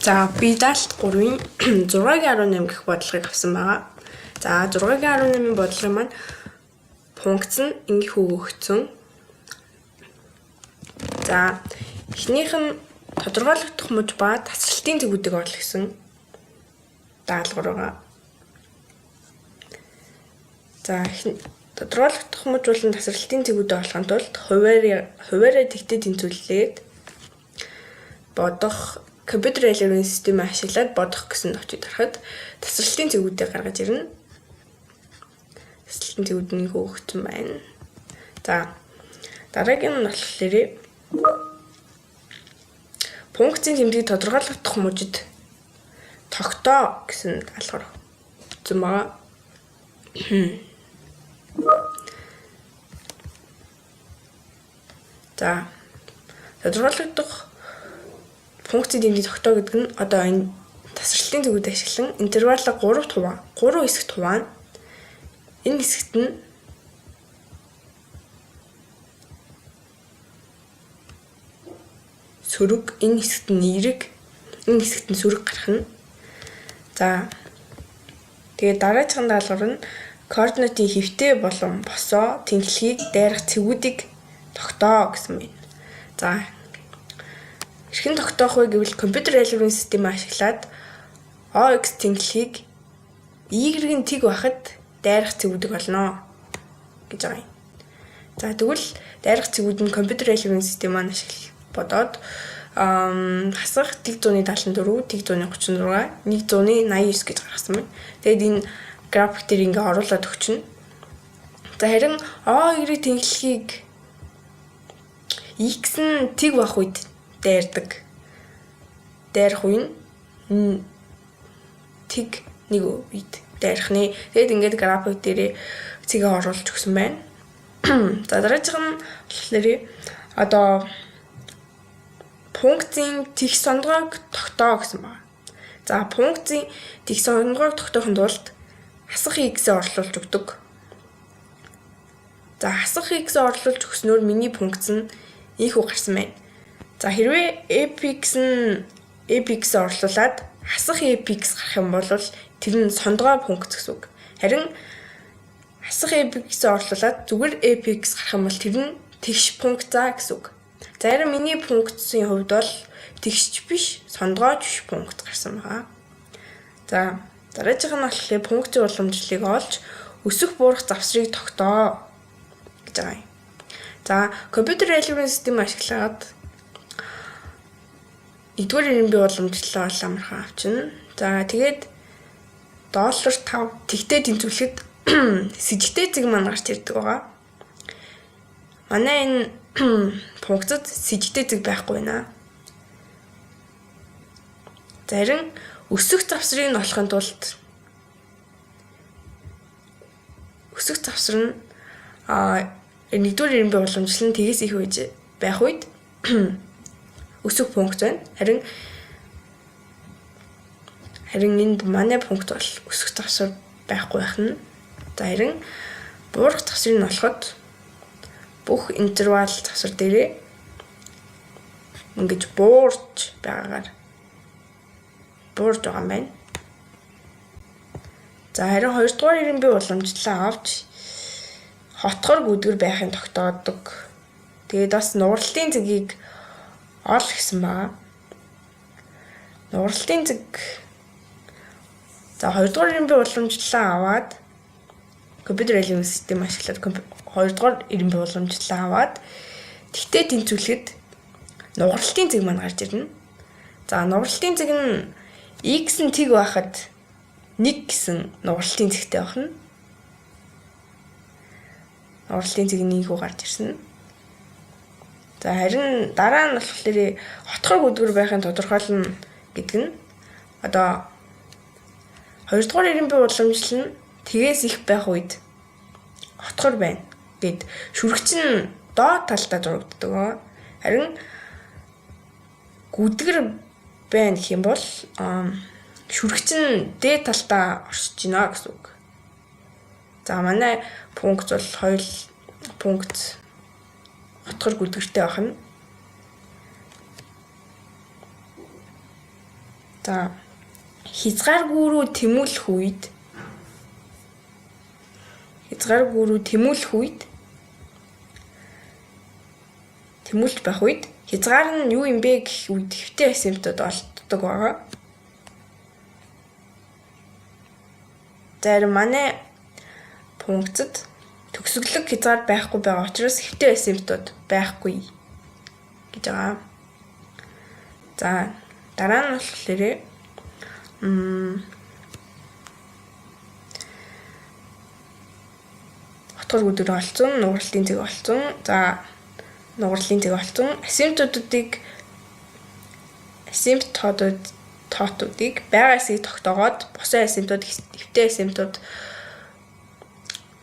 За би даалт 3-ын 6.18 гэх бодлогыг авсан байгаа. За 6.18-ийн бодлого маань функц нь ингэх өгөгдсөн. За эхнийх нь тодорхойлогдох муж ба тасралтын зэгүүдийг орлох гэсэн даалгавар байгаа. За тодорхойлогдох муж болон тасралтын зэгүүдээ олохын тулд хуваараа тэгтээ тэнцвэрлээд бодох компьютер айлын системийг ашиглаад бодох гэсэн товчид харахад тасралтын зэгүүдээ гаргаж ирнэ. Тасралтын зэгүүд нь хөөгдсөн байна. За дараагийн нь болохоор функцийн тэмдгийг тодорхойлогдох мужид тогтоо гэсэн даалгавар өгсөн байгаа. За тодорхойлогдох функцийн тэмдгийг тогтоо гэдэг нь одоо энэ тасралтын зэгүүд ашиглан интервалыг 3 хэсэгт хуваана. Энэ хэсэгт нь сөрөг, энэ хэсэгт нь эерэг, энэ хэсэгт нь сөрөг гарах нь. За тэгээд дараагийн даалгавар нь координатын хэвтэй болон босоо тэнхлэгийг дайрах цэгүүдийг тогтоо гэсэн байна. За хэрхэн тогтоох вэ гэвэл компьютер айлын системийг ашиглаад OX тэнхлэгийг Y-ийн тэг байхад дайрах цэгүүдийг олно гэж байгаа юм. За тэгвэл дайрах цэгүүд нь компьютер айлын систем маань бодоод хасах тэг 174, тэг 136, 189 гэж гаргасан байна. Тэгэд энэ график дээр ингээ оруулаад өгчнө. За харин O2-ийн тэнхлэгийг X нь тэг байх үед дайрдаг. Дайрах үе нь тэг нэг үед дайрах нэ. Тэгэд ингээд график дээр цэгээ оруулж өгсөн байна. За дараагийн нь болохоор одоо функцийн тех сонгоог тогтоо гэсэн байна. За функцийн тех сонгоог тогтоохын тулд хасах x-ийг орлуулж өгдөг. За хасах x-ийг орлуулж өгснөөр миний функц нь ийхүү гарсан байна. За хэрвээ fx-ийг орлуулад хасах fx гарах юм бол тэр нь сондгоо функц гэсэн үг. Харин хасах fx-ийг орлуулад зүгээр fx гарах юм бол тэр нь тэгш функцаа гэсэн үг. За харин миний функцийн хувьд бол тэгш биш, сондгооч биш функц гарсан байгаа. За дараагийн нь болохоор функцийн уламжлалыг олж өсөх буурах завсрыг тогтоо гэж байгаа юм. За компьютер айлын системийг ашиглаад $1-р иргэн бий уламжлалаа амархан авчна. За тэгээд $5 тэгтээ тэнцвэрлэхэд сэжигтэй зэг маань гарч ирдэг байгаа. Манай энэ функцид сэжигтэй зэг байхгүй байна. Зарим өсөх завсрыг нь олохын тулд өсөх завсар нь 1-р иргэн бий уламжлал нь тгээс их үеж байх үед өсөх функц байна. Харин энд манай функц бол өсөх завсар байхгүй байх нь. За харин буурах завсрыг нь олоход бүх интервал завсар дээрээ ингэж буурж байгаа юм байна. За харин 2-р иргэн бий уламжлалаа авч хотгор гүдгэр байхын тогтоодог. Тэгээд бас нууралтын зэгийг ол гэсэн байна. Нууралтын зэг за 2-р иргэн бий уламжлалаа аваад компьютер айлын систем ашиглаад 2-р иргэн бий уламжлалаа аваад тэгтээ тэнцвэрлэхэд нууралтын зэг маань гарч ирнэ. За нууралтын зэг нь x нь тэг байхад 1 гэсэн нууралтын зэгтэй байна. Нууралтын зэг нь ийхүү гарч ирсэн. За харин дараа нь болохоор хотгор гүдгэр байхын тодорхойлно гэдэг нь одоо 2-р иргэн бий уламжлал нь тгээс их байх үед хотгор байна гэд шүрэгч нь доод талдаа зурагддаг. Харин гүдгэр байна гэх юм бол шүрэгч нь дээд талдаа оршиж байна гэсэн үг. За манай функц бол хоёул функц хотгор гүдгэртэй байх нь. За хязгааргүй рүү тэмүүлэх үед тэмүүлж байх үед хязгаар нь юу юм бэ гэх үед хэвтэй асимптод олддог байгаа. Зарим манай пункцэд төгсгөлөг хязгаар байхгүй байгаа учраас хэвтэй асимптод байхгүй гэж байгаа. За дараа нь болохоор хотгор өдөр олцсон, нугралтын зэг олцсон. За нугралтын зэг олцсон асимптотуудыг байгаа эсийг тогтоогоод босоо асимптод хэвтэй асимптод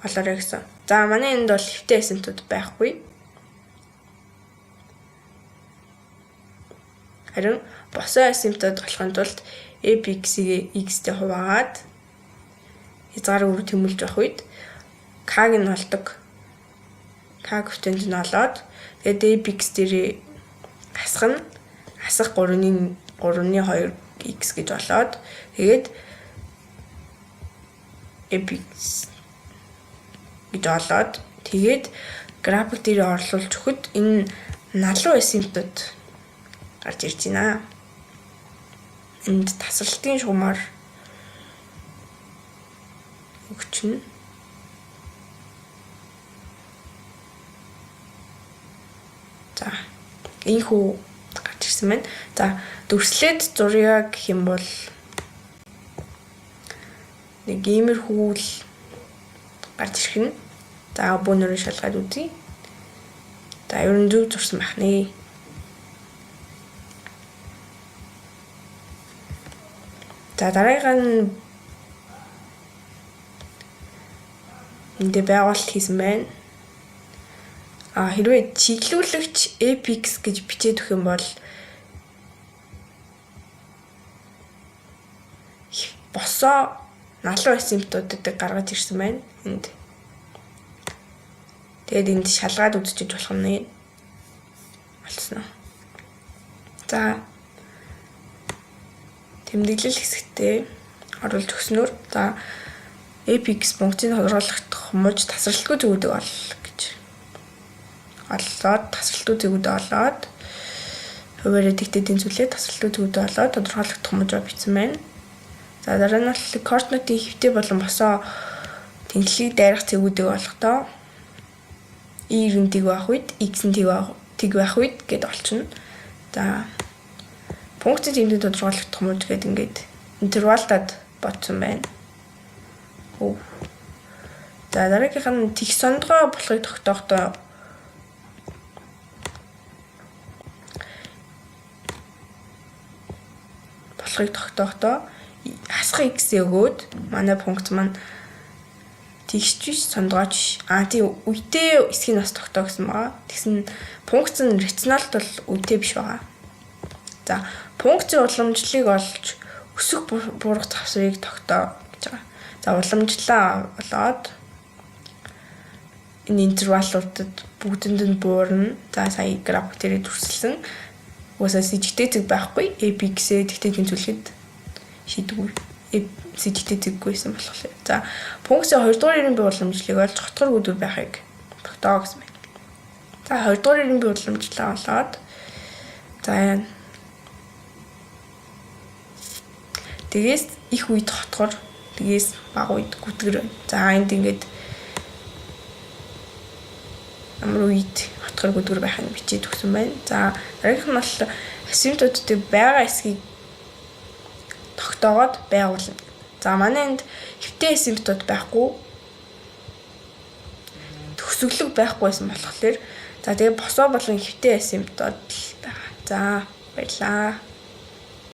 олоорой гэсэн. За манай энд бол хэвтэй асимптод байхгүй. Харин босоо асимптод болохын тулд APX-ийг X-тэй хуваагаад хязгаарыг рүү тэмүүлж явах үед K-г нь олдог. K коэффициент нь олоод тэгээд APX дээр хасах 3-2 X гэж болоод тэгээд APX гэж олоод тэгээд график дээр орлуулж өгөхөд энэ налуу асимптод гарч ирж байна. Энд тасралтын шугамар өгчнө. За ийхүү гарч ирсэн байна. За дүрслээд зурья гэх юм бол нэг иймэрхүү л гарч ирэх нь. За бөөнөрөө шалгаад үзье. За ерөн зөв зурсан байх нэ. За дараагийн нь энд байгуулалт хийсэн байна. Хэрвээ чиглүүлэгч APX гэж бичээд өгөх юм бол босоо налуу асимптуудыг гаргаж ирсэн байна. Энд. Тэгээд энд шалгаад үзчихэж болох нь болсон. За тэмдэглэл хэсэгтээ оруулж өгснөөр за APX функцийг тодорхойлох мууж тасралтгүй зэгүүдийг тасралтгүй зэгүүдээ олоод хуваарь дэгтэдийн зүйлээ тасралтгүй зэгүүдээ олоод тодорхойлох мууж бичсэн байна. За дараа нь координатын хэвтэй болон босоо тэнхлийг дайрах зэгүүдийг олохдоо Y-ийн тэг байх үед X-ийн тэг байх үед гэд олчихно. За функцийн тэмдэг тодорхойлох мууж гэдэг ингээд интервалдад бодсон байна. За дараагийнх нь тех сондгоо болохыг тогтоохдоо хасах X өгөөд манай функц маань тэгшч сондгооч тийм үетэй эсхийг бас тогтоо гэсэн байгаа. Тэгсэн функц нь рационалт бол үетэй биш байгаа. За функцийн уламжлалыг олж өсөх буурах завсрыг тогтоо гэж байгаа. За уламжлалаа олоод энэ интервалуудад бүгдэнд нь буурна. За сая график дээр дүрсэлсэн. Уусаа сэжигтэй зэг байхгүй. APX-ээ тэгтээ тэнцвүүлэхэд шийдвэр сэжигтэй зэггүйсэн болохоор. За функцийн 2 дугаар иргэн бий уламжлалыг олж хотгор өдөр байхыг тогтоо гэсэн байна. За 2 дугаар иргэн бий уламжлалаа олоод за тэгээс их үед хотгор тэгээс бага үед гүтгэр байна. За энд ингээд амар үед хотгор гүтгэр байхыг бичиж өгсөн байна. За дараагийнх нь бол асимптуудыг байгаа эсхийг тогтоогоод байгуулна. За манай энд хэвтэй асимптууд байхгүй. Төгсгөлөг байхгүйсэн болохоор за тэгээ босоо болон хэвтэй асимптууд байгаа. За баярлаа.